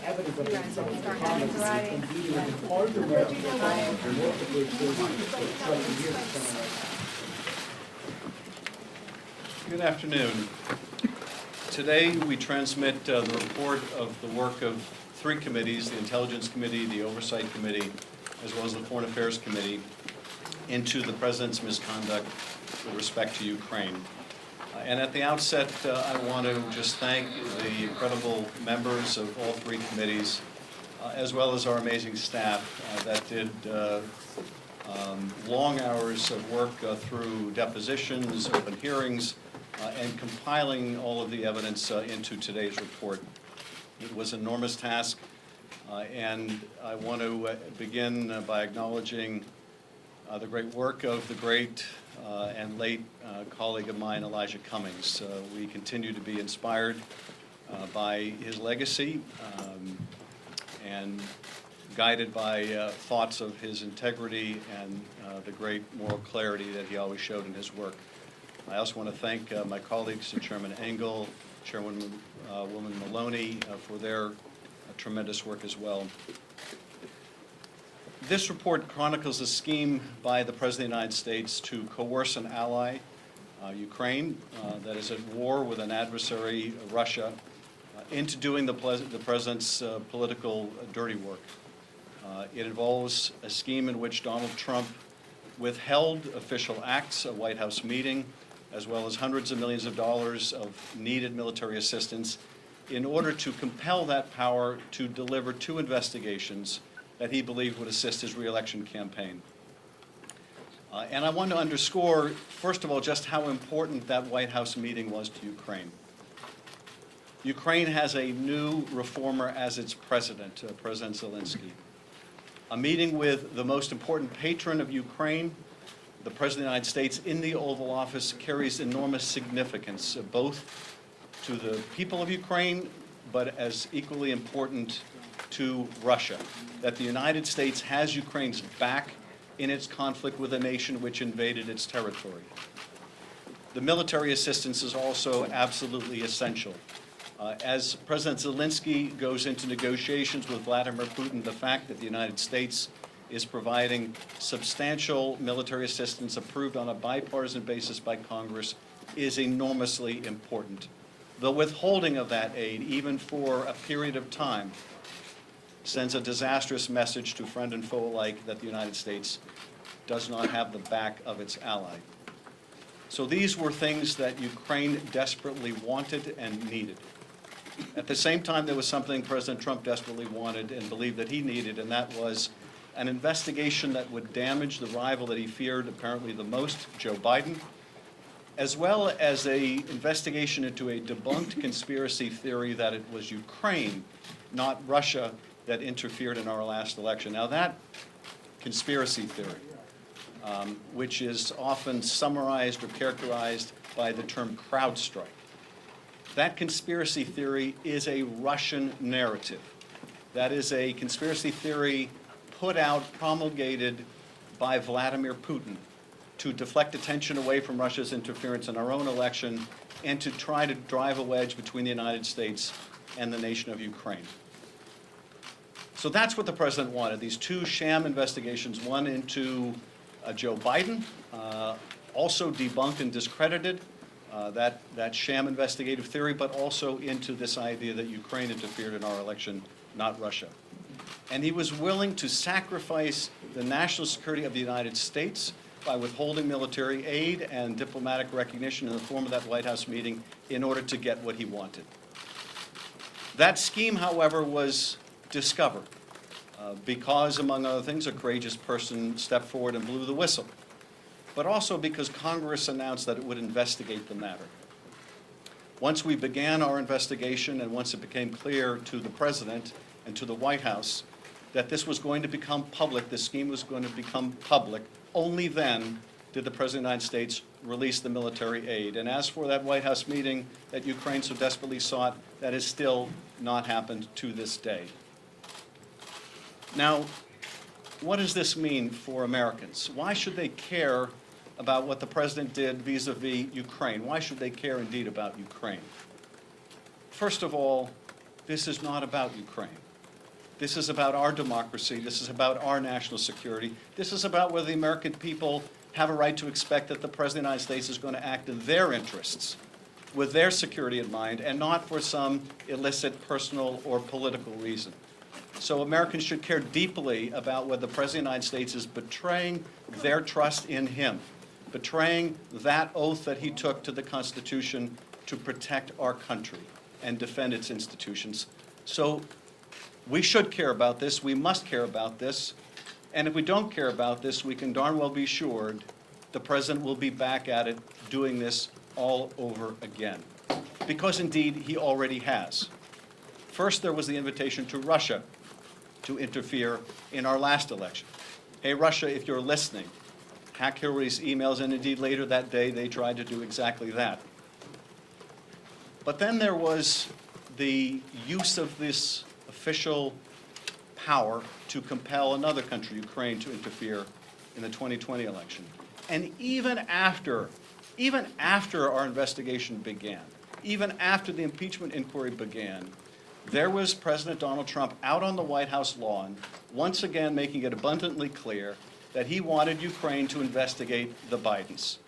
evidence of these comments and part of the record, work of which is years. Good afternoon. Today we transmit the report of the work of three committees, the Intelligence Committee, the Oversight Committee, as well as the Foreign Affairs Committee, into the President's misconduct with respect to Ukraine. And at the outset, I want to just thank the incredible members of all three committees, as well as our amazing staff that did long hours of work through depositions, open hearings, and compiling all of the evidence into today's report. It was an enormous task, and I want to begin by acknowledging the great work of the great and late colleague of mine, Elijah Cummings. We continue to be inspired by his legacy and guided by thoughts of his integrity and the great moral clarity that he always showed in his work. I also want to thank my colleagues, Chairman Engel, Chairwoman Maloney, for their tremendous work as well. This report chronicles a scheme by the President of the United States to coerce an ally, Ukraine, that is at war with an adversary, Russia, into doing the President's political dirty work. It involves a scheme in which Donald Trump withheld official acts, a White House meeting, as well as hundreds of millions of dollars of needed military assistance in order to compel that power to deliver two investigations that he believed would assist his re-election campaign. And I want to underscore, first of all, just how important that White House meeting was to Ukraine. Ukraine has a new reformer as its president, President Zelensky. A meeting with the most important patron of Ukraine, the President of the United States, in the Oval Office carries enormous significance, both to the people of Ukraine, but as equally important to Russia, that the United States has Ukraine's back in its conflict with a nation which invaded its territory. The military assistance is also absolutely essential. As President Zelensky goes into negotiations with Vladimir Putin, the fact that the United States is providing substantial military assistance approved on a bipartisan basis by Congress is enormously important. The withholding of that aid, even for a period of time, sends a disastrous message to friend and foe alike that the United States does not have the back of its ally. So these were things that Ukraine desperately wanted and needed. At the same time, there was something President Trump desperately wanted and believed that he needed, and that was an investigation that would damage the rival that he feared apparently the most, Joe Biden, as well as an investigation into a debunked conspiracy theory that it was Ukraine, not Russia, that interfered in our last election. Now that conspiracy theory, which is often summarized or characterized by the term CrowdStrike, that conspiracy theory is a Russian narrative. That is a conspiracy theory put out, promulgated by Vladimir Putin to deflect attention away from Russia's interference in our own election and to try to drive a wedge between the United States and the nation of Ukraine. So that's what the President wanted, these two sham investigations, one into Joe Biden, also debunked and discredited that sham investigative theory, but also into this idea that Ukraine interfered in our election, not Russia. And he was willing to sacrifice the national security of the United States by withholding military aid and diplomatic recognition in the form of that White House meeting in order to get what he wanted. That scheme, however, was discovered because, among other things, a courageous person stepped forward and blew the whistle, but also because Congress announced that it would investigate the matter. Once we began our investigation and once it became clear to the President and to the White House that this was going to become public, this scheme was going to become public, only then did the President of the United States release the military aid. And as for that White House meeting that Ukraine so desperately sought, that has still not happened to this day. Now, what does this mean for Americans? Why should they care about what the President did vis-a-vis Ukraine? Why should they care indeed about Ukraine? First of all, this is not about Ukraine. This is about our democracy. This is about our national security. This is about whether the American people have a right to expect that the President of the United States is going to act in their interests, with their security in mind, and not for some illicit personal or political reason. So Americans should care deeply about whether the President of the United States is betraying their trust in him, betraying that oath that he took to the Constitution to protect our country and defend its institutions. So we should care about this. We must care about this. And if we don't care about this, we can darn well be assured the President will be back at it doing this all over again. Because indeed, he already has. First, there was the invitation to Russia to interfere in our last election. Hey, Russia, if you're listening, hack Hillary's emails, and indeed later that day they tried to do exactly that. But then there was the use of this official power to compel another country, Ukraine, to interfere in the 2020 election. And even after our investigation began, even after the impeachment inquiry began, there was President Donald Trump out on the White House lawn, once again making it abundantly clear that he wanted Ukraine to investigate the Bidens.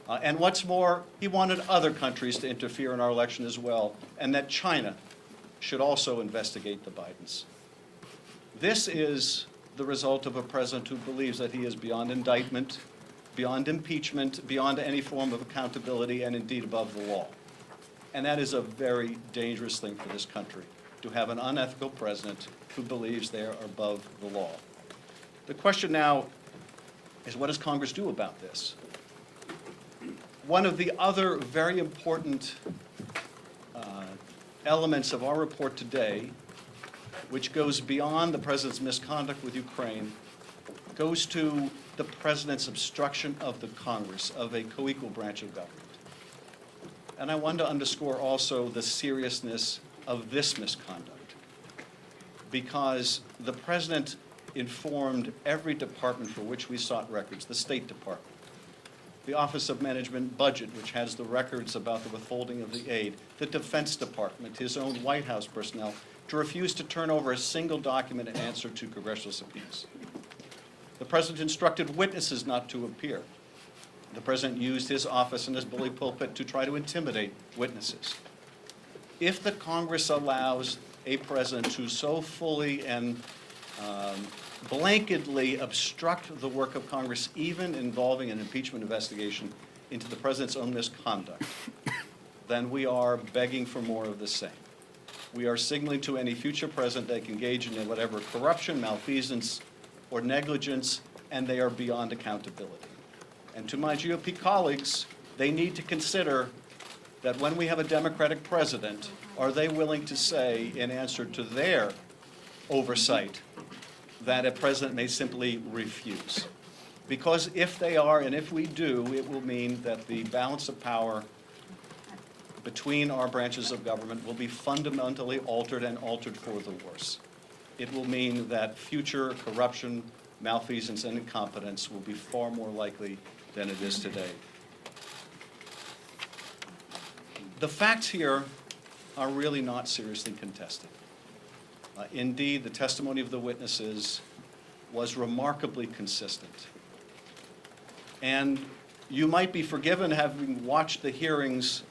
And what's more, he wanted other countries to interfere in our election as well, and that China should also investigate the Bidens. This is the result of a president who believes that he is beyond indictment, beyond impeachment, beyond any form of accountability, and indeed above the law. And that is a very dangerous thing for this country, to have an unethical president who believes they are above the law. The question now is, what does Congress do about this? One of the other very important elements of our report today, which goes beyond the president's misconduct with Ukraine, goes to the president's obstruction of the Congress, of a co-equal branch of government. And I want to underscore also the seriousness of this misconduct, because the president informed every department for which we sought records, the State Department, the Office of Management Budget, which has the records about the withholding of the aid, the Defense Department, his own White House personnel, to refuse to turn over a single document in answer to congressional subpoenas. The president instructed witnesses not to appear. The president used his office and his bully pulpit to try to intimidate witnesses. If the Congress allows a president to so fully and blanketly obstruct the work of Congress, even involving an impeachment investigation into the president's own misconduct, then we are begging for more of the same. We are signaling to any future president they can engage in whatever corruption, malfeasance, or negligence, and they are beyond accountability. And to my GOP colleagues, they need to consider that when we have a Democratic president, are they willing to say, in answer to their oversight, that a president may simply refuse? Because if they are, and if we do, it will mean that the balance of power between our branches of government will be fundamentally altered, and altered for the worse. It will mean that future corruption, malfeasance, and incompetence will be far more likely than it is today. The facts here are really not seriously contested. Indeed, the testimony of the witnesses was remarkably consistent. And you might be forgiven, having watched the hearings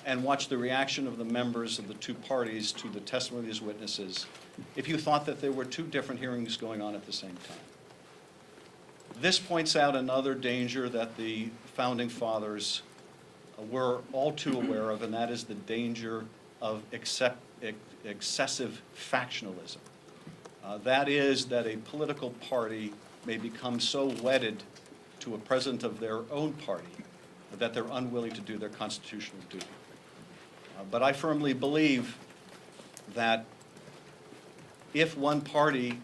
and watched the reaction of the members of the two parties to the testimony of these witnesses, if you thought that there were two different hearings going on at the same time. This points out another danger that the Founding Fathers were all too aware of, and that is the danger of excessive factionalism. That is, that a political party may become so wedded to a president of their own party that they're unwilling to do their constitutional duty. But I firmly believe that if one party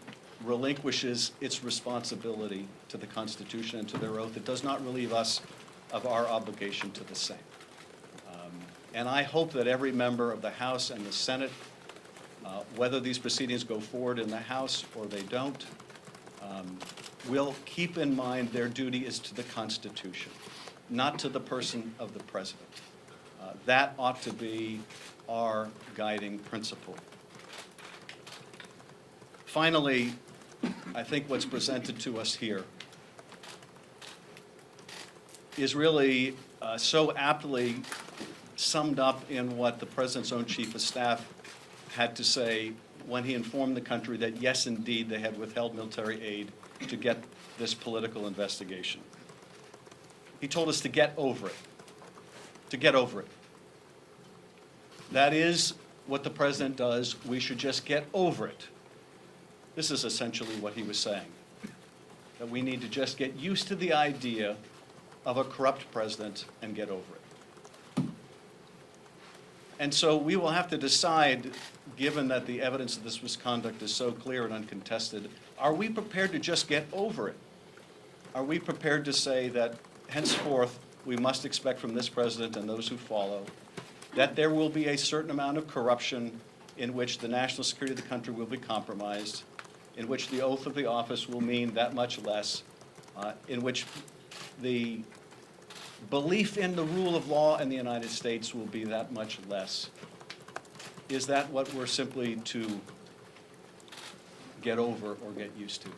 relinquishes its responsibility to the Constitution and to their oath, it does not relieve us of our obligation to the same. And I hope that every member of the House and the Senate, whether these proceedings go forward in the House or they don't, will keep in mind their duty is to the Constitution, not to the person of the president. That ought to be our guiding principle. Finally, I think what's presented to us here is really so aptly summed up in what the President's own Chief of Staff had to say when he informed the country that, yes, indeed, they had withheld military aid to get this political investigation. He told us to get over it, to get over it. That is what the President does. We should just get over it. This is essentially what he was saying, that we need to just get used to the idea of a corrupt president and get over it. And so we will have to decide, given that the evidence of this misconduct is so clear and uncontested, are we prepared to just get over it? Are we prepared to say that henceforth we must expect from this president and those who follow that there will be a certain amount of corruption in which the national security of the country will be compromised, in which the oath of the office will mean that much less, in which the belief in the rule of law in the United States will be that much less? Is that what we're simply to get over or get used to?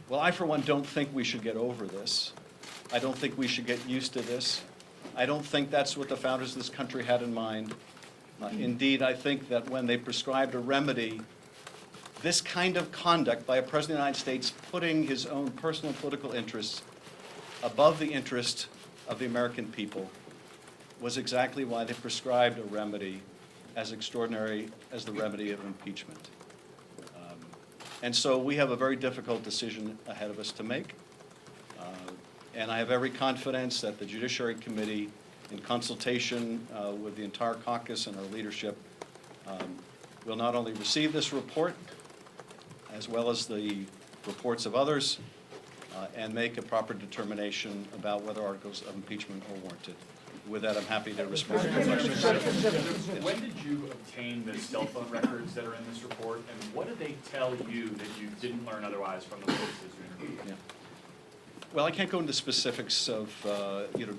Well, I, for one, don't think we should get over this. I don't think we should get used to this. I don't think that's what the founders of this country had in mind. Indeed, I think that when they prescribed a remedy, this kind of conduct by a president of the United States putting his own personal political interests above the interest of the American people was exactly why they prescribed a remedy as extraordinary as the remedy of impeachment. And so we have a very difficult decision ahead of us to make. And I have every confidence that the Judiciary Committee, in consultation with the entire caucus and our leadership, will not only receive this report, as well as the reports of others, and make a proper determination about whether articles of impeachment are warranted. With that, I'm happy to respond to your questions. When did you obtain the cell phone records that are in this report, and what did they tell you that you didn't learn otherwise from the witnesses you interviewed? Yeah. Well, I can't go into specifics of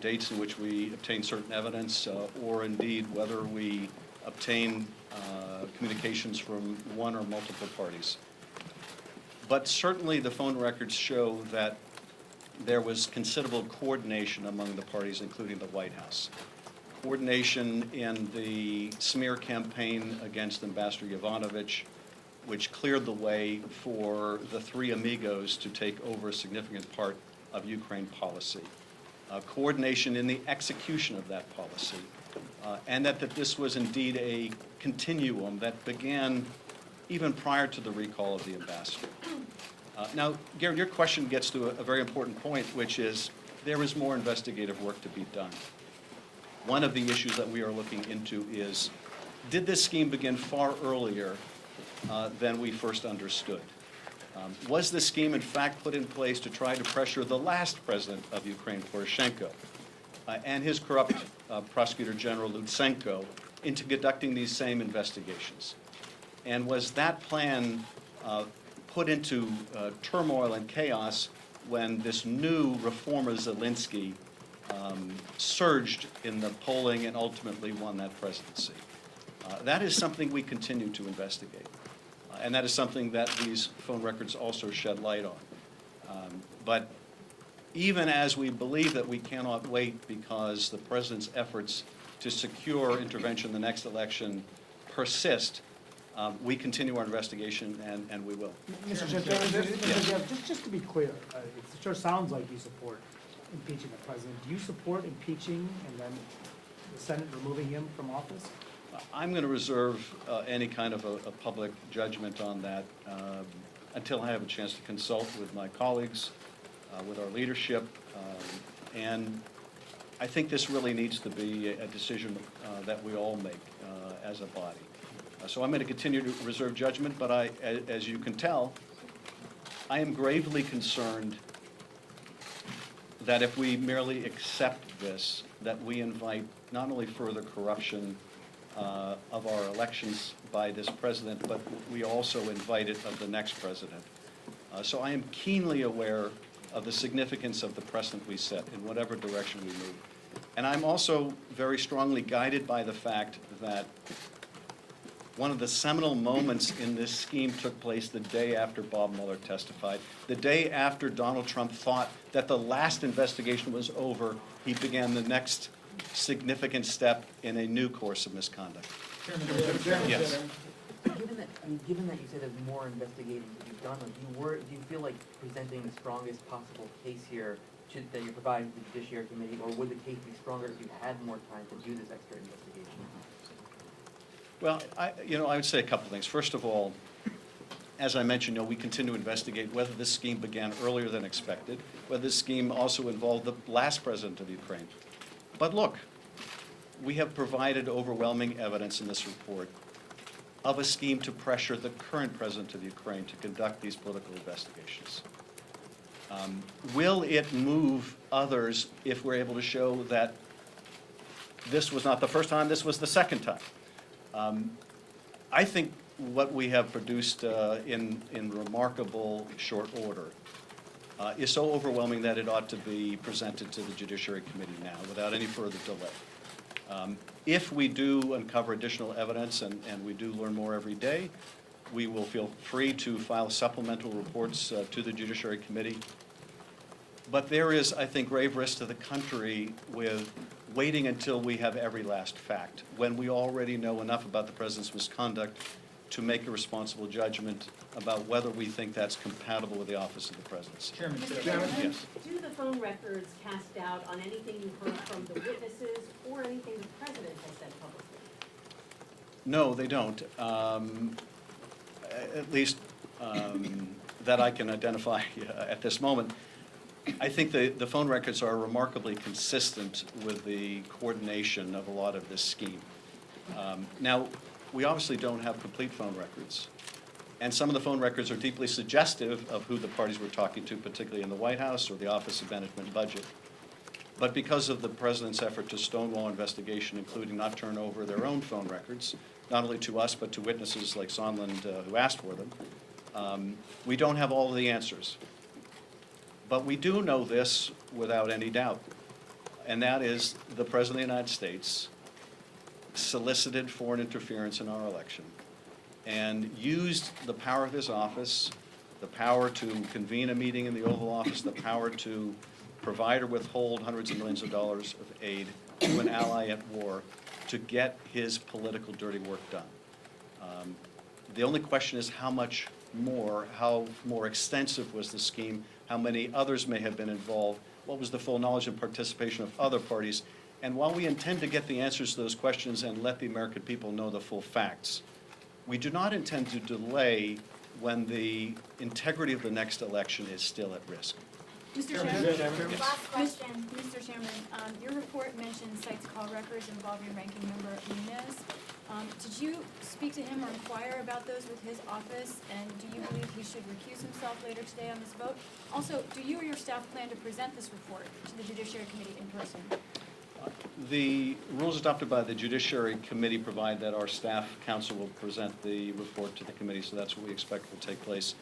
dates in which we obtain certain evidence, or indeed whether we obtain communications from one or multiple parties. But certainly the phone records show that there was considerable coordination among the parties, including the White House. Coordination in the smear campaign against Ambassador Yovanovitch, which cleared the way for the three amigos to take over a significant part of Ukraine policy. Coordination in the execution of that policy, and that this was indeed a continuum that began even prior to the recall of the ambassador. Now, Gary, your question gets to a very important point, which is there is more investigative work to be done. One of the issues that we are looking into is, did this scheme begin far earlier than we first understood? Was this scheme, in fact, put in place to try to pressure the last president of Ukraine, Poroshenko, and his corrupt prosecutor general, Lutsenko, into conducting these same investigations? And was that plan put into turmoil and chaos when this new reformer, Zelensky, surged in the polling and ultimately won that presidency? That is something we continue to investigate. And that is something that these phone records also shed light on. But even as we believe that we cannot wait because the president's efforts to secure intervention in the next election persist, we continue our investigation, and we will. Mr. Schiff, just to be clear, it sure sounds like you support impeaching the president. Do you support impeaching and then the Senate removing him from office? I'm going to reserve any kind of a public judgment on that until I have a chance to consult with my colleagues, with our leadership, and I think this really needs to be a decision that we all make as a body. So I'm going to continue to reserve judgment, but as you can tell, I am gravely concerned that if we merely accept this, that we invite not only further corruption of our elections by this president, but we also invite it of the next president. So I am keenly aware of the significance of the precedent we set in whatever direction we move. And I'm also very strongly guided by the fact that One of the seminal moments in this scheme took place the day after Bob Mueller testified. The day after Donald Trump thought that the last investigation was over, he began the next significant step in a new course of misconduct. Yes. Given that you said there's more investigating to be done, do you feel like presenting the strongest possible case here that you provide to the Judiciary Committee, or would the case be stronger if you had more time to do this extra investigation? Well, I would say a couple things. First of all, as I mentioned, we continue to investigate whether this scheme began earlier than expected, whether this scheme also involved the last president of Ukraine. But look, we have provided overwhelming evidence in this report of a scheme to pressure the current president of Ukraine to conduct these political investigations. Will it move others if we're able to show that this was not the first time, this was the second time? I think what we have produced in remarkable short order is so overwhelming that it ought to be presented to the Judiciary Committee now without any further delay. If we do uncover additional evidence, and we do learn more every day, we will feel free to file supplemental reports to the Judiciary Committee. But there is, I think, grave risk to the country with waiting until we have every last fact, when we already know enough about the president's misconduct to make a responsible judgment about whether we think that's compatible with the office of the presidency. Mr. Chairman, Yes. do the phone records cast doubt on anything you heard from the witnesses or anything the president has said publicly? No, they don't. At least that I can identify at this moment. I think the phone records are remarkably consistent with the coordination of a lot of this scheme. Now, we obviously don't have complete phone records, and some of the phone records are deeply suggestive of who the parties were talking to, particularly in the White House or the Office of Management and Budget. But because of the president's effort to stonewall investigation, including not turn over their own phone records, not only to us but to witnesses like Sondland who asked for them, we don't have all of the answers. But we do know this without any doubt, and that is the President of the United States solicited foreign interference in our election and used the power of his office, the power to convene a meeting in the Oval Office, the power to provide or withhold hundreds of millions of dollars of aid to an ally at war to get his political dirty work done. The only question is how much more, how more extensive was the scheme, how many others may have been involved, what was the full knowledge and participation of other parties. And while we intend to get the answers to those questions and let the American people know the full facts, we do not intend to delay when the integrity of the next election is still at risk. Mr. Chairman, last question, Mr. Chairman. Your report mentions cites call records involving Ranking Member Nunes. Did you speak to him or inquire about those with his office? And do you believe he should recuse himself later today on this vote? Also, do you or your staff plan to present this report to the Judiciary Committee in person? The rules adopted by the Judiciary Committee provide that our staff counsel will present the report to the committee, so that's what we expect will take place.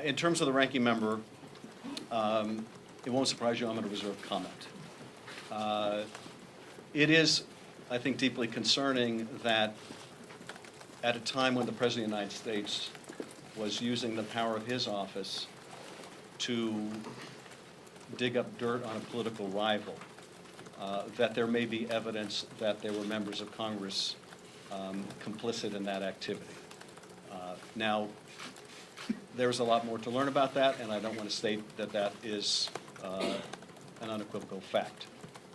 In terms of the ranking member, it won't surprise you, I'm going to reserve comment. It is, I think, deeply concerning that at a time when the President of the United States was using the power of his office to dig up dirt on a political rival, that there may be evidence that there were members of Congress complicit in that activity. Now, there's a lot more to learn about that, and I don't want to state that that is an unequivocal fact.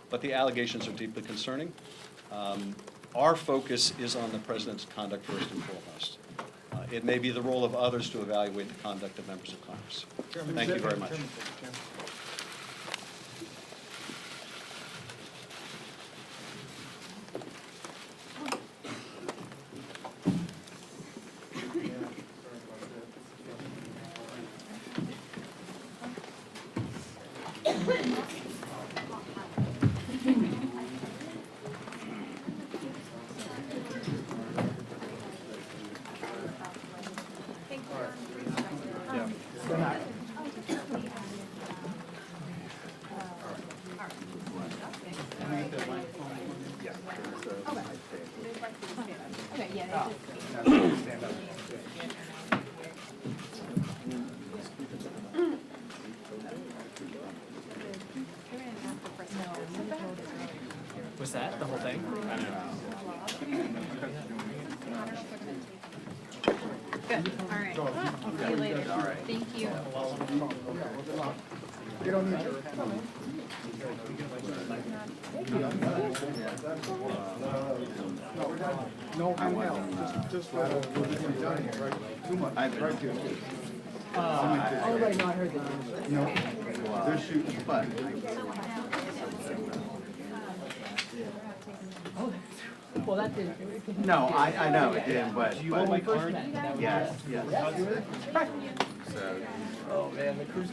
But the allegations are deeply concerning. Our focus is on the President's conduct first and foremost. It may be the role of others to evaluate the conduct of members of Congress. Thank you very much. Good, all right. I'll see you later. Thank you. You don't need to. No, I'm out. Just for too much. Right here. Oh, right, no, I heard that. No, they're shooting, but Well, that didn't. no, I know it didn't, but When we first met. yes, yes. Oh, man, the cruise